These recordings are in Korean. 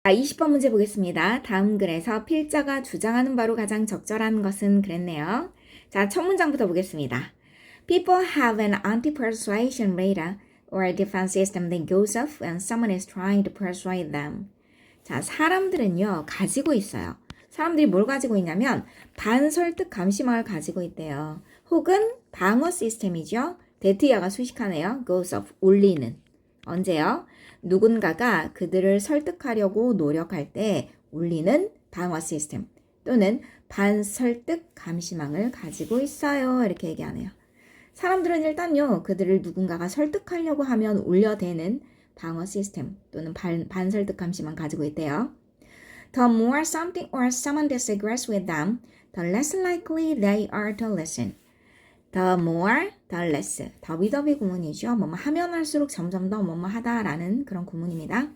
자, 20번 문제 보겠습니다. 다음 글에서 필자가 주장하는 바로 가장 적절한 것은 그랬네요. 자, 첫 문장부터 보겠습니다. People have an anti-persuasion radar or a defense system that goes off when someone is trying to persuade them. 자, 사람들은요, 가지고 있어요. 사람들이 뭘 가지고 있냐면 반설득 감시망을 가지고 있대요. 혹은 방어 시스템이죠. 데트야가 수식하네요. goes off, 울리는. 언제요? 누군가가 그들을 설득하려고 노력할 때 울리는 방어 시스템 또는 반설득 감시망을 가지고 있어요. 이렇게 얘기하네요. 사람들은 일단요, 그들을 누군가가 설득하려고 하면 울려대는 방어 시스템 또는 반설득 감시망 가지고 있대요. The more something or someone disagrees with them, the less likely they are to listen. The more, the less. 더비더비 구문이죠. 뭐뭐 하면 할수록 점점 더 뭐뭐 하다라는 그런 구문입니다.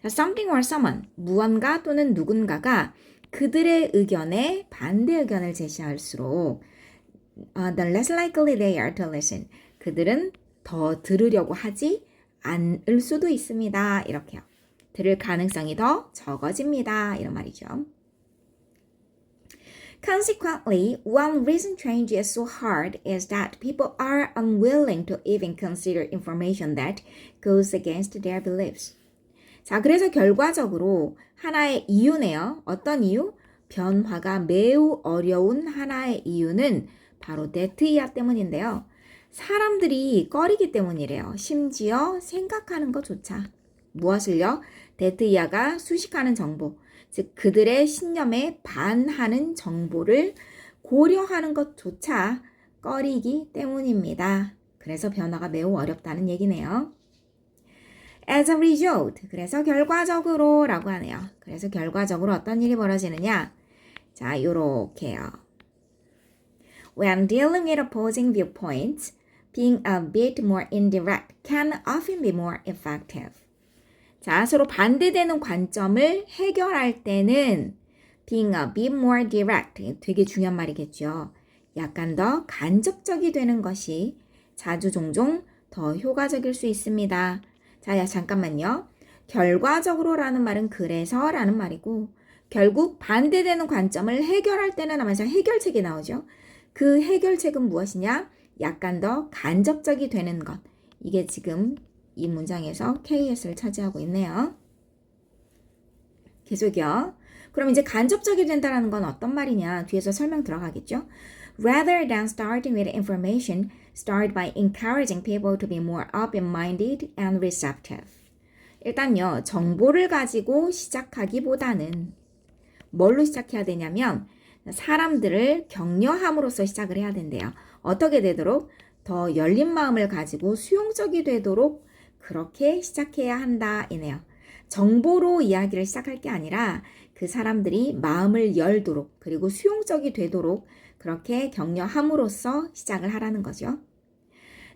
Something or someone, 무언가 또는 누군가가 그들의 의견에 반대 의견을 제시할수록 the less likely they are to listen. 그들은 더 들으려고 하지 않을 수도 있습니다. 이렇게요. 들을 가능성이 더 적어집니다. 이런 말이죠. Consequently, one reason change is so hard is that people are unwilling to even consider information that goes against their beliefs. 자, 그래서 결과적으로 하나의 이유네요. 어떤 이유? 변화가 매우 어려운 하나의 이유는 바로 데트이아 때문인데요. 사람들이 꺼리기 때문이래요. 심지어 생각하는 것조차. 무엇을요? 데트이아가 수식하는 정보, 즉 그들의 신념에 반하는 정보를 고려하는 것조차 꺼리기 때문입니다. 그래서 변화가 매우 어렵다는 얘기네요. As a result, 그래서 결과적으로 라고 하네요. 그래서 결과적으로 어떤 일이 벌어지느냐? 자, 요렇게요. When dealing with opposing viewpoints, being a bit more indirect can often be more effective. 자, 서로 반대되는 관점을 해결할 때는 being a bit more direct, 되게 중요한 말이겠죠. 약간 더 간접적이 되는 것이 자주 종종 더 효과적일 수 있습니다. 자, 잠깐만요. 결과적으로라는 말은 그래서라는 말이고 결국 반대되는 관점을 해결할 때는 하면서 해결책이 나오죠. 그 해결책은 무엇이냐? 약간 더 간접적이 되는 것. 이게 지금 이 문장에서 KS를 차지하고 있네요. 계속이요. 그럼 이제 간접적이 된다는 건 어떤 말이냐? 뒤에서 설명 들어가겠죠? Rather than starting with information, start by encouraging people to be more open-minded and receptive. 일단요, 정보를 가지고 시작하기보다는 뭘로 시작해야 되냐면 사람들을 격려함으로써 시작을 해야 된대요. 어떻게 되도록? 더 열린 마음을 가지고 수용적이 되도록 그렇게 시작해야 한다 이네요. 정보로 이야기를 시작할 게 아니라 그 사람들이 마음을 열도록 그리고 수용적이 되도록 그렇게 격려함으로써 시작을 하라는 거죠.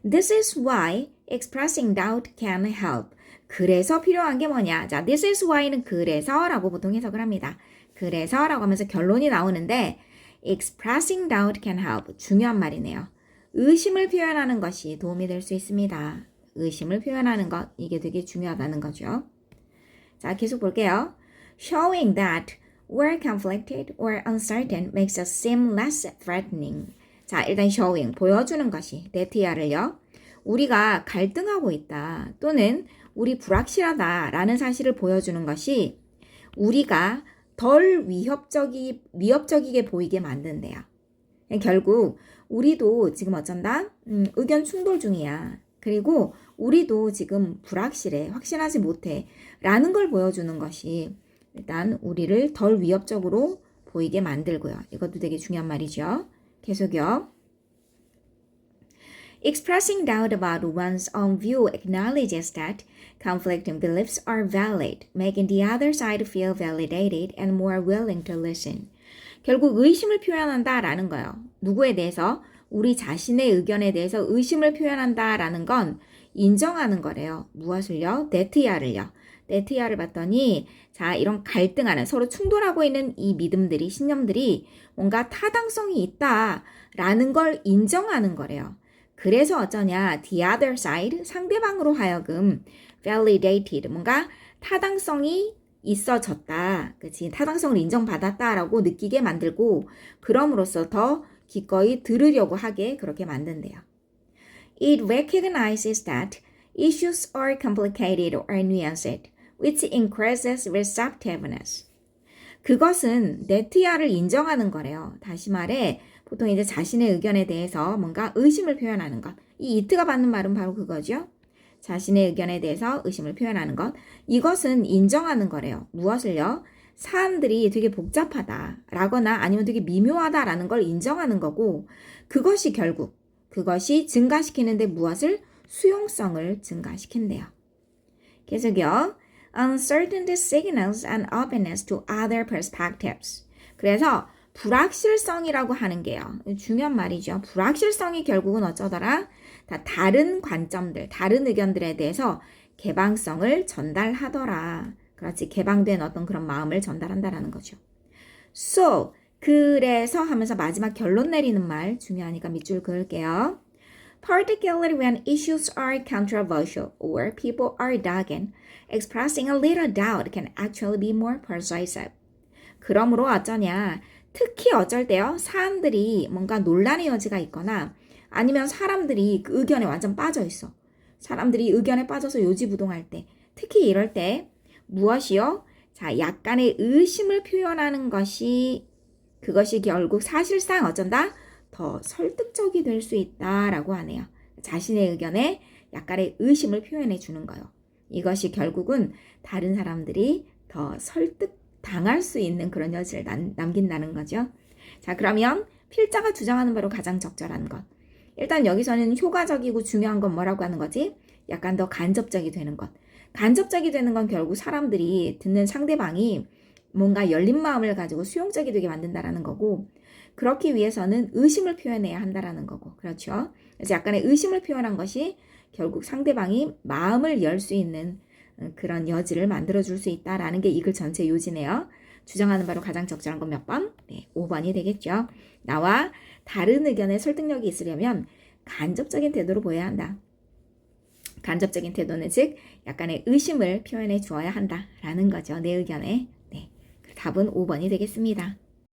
This is why expressing doubt can help. 그래서 필요한 게 뭐냐? 자, this is why는 그래서라고 보통 해석을 합니다. 그래서라고 하면서 결론이 나오는데 expressing doubt can help. 중요한 말이네요. 의심을 표현하는 것이 도움이 될 수 있습니다. 의심을 표현하는 것, 이게 되게 중요하다는 거죠. 자, 계속 볼게요. Showing that we're conflicted or uncertain makes us seem less threatening. 자, 일단 showing, 보여주는 것이, 데티아를요. 우리가 갈등하고 있다 또는 우리 불확실하다라는 사실을 보여주는 것이 우리가 덜 위협적이게 보이게 만든대요. 결국 우리도 지금 어쩐다? 의견 충돌 중이야. 그리고 우리도 지금 불확실해. 확신하지 못해. 라는 걸 보여주는 것이 일단 우리를 덜 위협적으로 보이게 만들고요. 이것도 되게 중요한 말이죠. 계속요. Expressing doubt about one's own view acknowledges that conflicting beliefs are valid, making the other side feel validated and more willing to listen. 결국 의심을 표현한다라는 거예요. 누구에 대해서? 우리 자신의 의견에 대해서 의심을 표현한다라는 건 인정하는 거래요. 무엇을요? 데트야를요. 데트야를 봤더니 자, 이런 갈등하는 서로 충돌하고 있는 이 믿음들이 신념들이 뭔가 타당성이 있다라는 걸 인정하는 거래요. 그래서 어쩌냐? The other side, 상대방으로 하여금 validated, 뭔가 타당성이 있어졌다. 그치? 타당성을 인정받았다라고 느끼게 만들고 그럼으로써 더 기꺼이 들으려고 하게 그렇게 만든대요. It recognizes that issues are complicated or nuanced, which increases receptiveness. 그것은 네티아를 인정하는 거래요. 다시 말해 보통 이제 자신의 의견에 대해서 뭔가 의심을 표현하는 것. 이 이트가 받는 말은 바로 그거죠. 자신의 의견에 대해서 의심을 표현하는 것. 이것은 인정하는 거래요. 무엇을요? 사람들이 되게 복잡하다라거나 아니면 되게 미묘하다라는 걸 인정하는 거고 그것이 결국 그것이 증가시키는데 무엇을? 수용성을 증가시킨대요. 계속요. Uncertainty signals an openness to other perspectives. 그래서 불확실성이라고 하는 게요. 중요한 말이죠. 불확실성이 결국은 어쩌더라? 다 다른 관점들, 다른 의견들에 대해서 개방성을 전달하더라. 그렇지. 개방된 어떤 그런 마음을 전달한다라는 거죠. So, 그래서 하면서 마지막 결론 내리는 말 중요하니까 밑줄 그을게요. Particularly when issues are controversial or people are dogged, expressing a little doubt can actually be more persuasive. 그러므로 어쩌냐? 특히 어쩔 때요. 사람들이 뭔가 논란의 여지가 있거나 아니면 사람들이 그 의견에 완전 빠져 있어. 사람들이 의견에 빠져서 요지부동할 때 특히 이럴 때 무엇이요? 자, 약간의 의심을 표현하는 것이 그것이 결국 사실상 어쩐다? 더 설득적이 될 수 있다라고 하네요. 자신의 의견에 약간의 의심을 표현해 주는 거예요. 이것이 결국은 다른 사람들이 더 설득당할 수 있는 그런 여지를 남긴다는 거죠. 자, 그러면 필자가 주장하는 바로 가장 적절한 것. 일단 여기서는 효과적이고 중요한 건 뭐라고 하는 거지? 약간 더 간접적이 되는 것. 간접적이 되는 건 결국 사람들이 듣는 상대방이 뭔가 열린 마음을 가지고 수용적이 되게 만든다라는 거고 그렇기 위해서는 의심을 표현해야 한다라는 거고 그렇죠? 그래서 약간의 의심을 표현한 것이 결국 상대방이 마음을 열 수 있는 그런 여지를 만들어줄 수 있다라는 게 이 글 전체 요지네요. 주장하는 바로 가장 적절한 건 몇 번? 네, 5번이 되겠죠. 나와 다른 의견에 설득력이 있으려면 간접적인 태도로 보여야 한다. 간접적인 태도는 즉 약간의 의심을 표현해 주어야 한다라는 거죠. 내 의견에. 네, 답은 5번이 되겠습니다.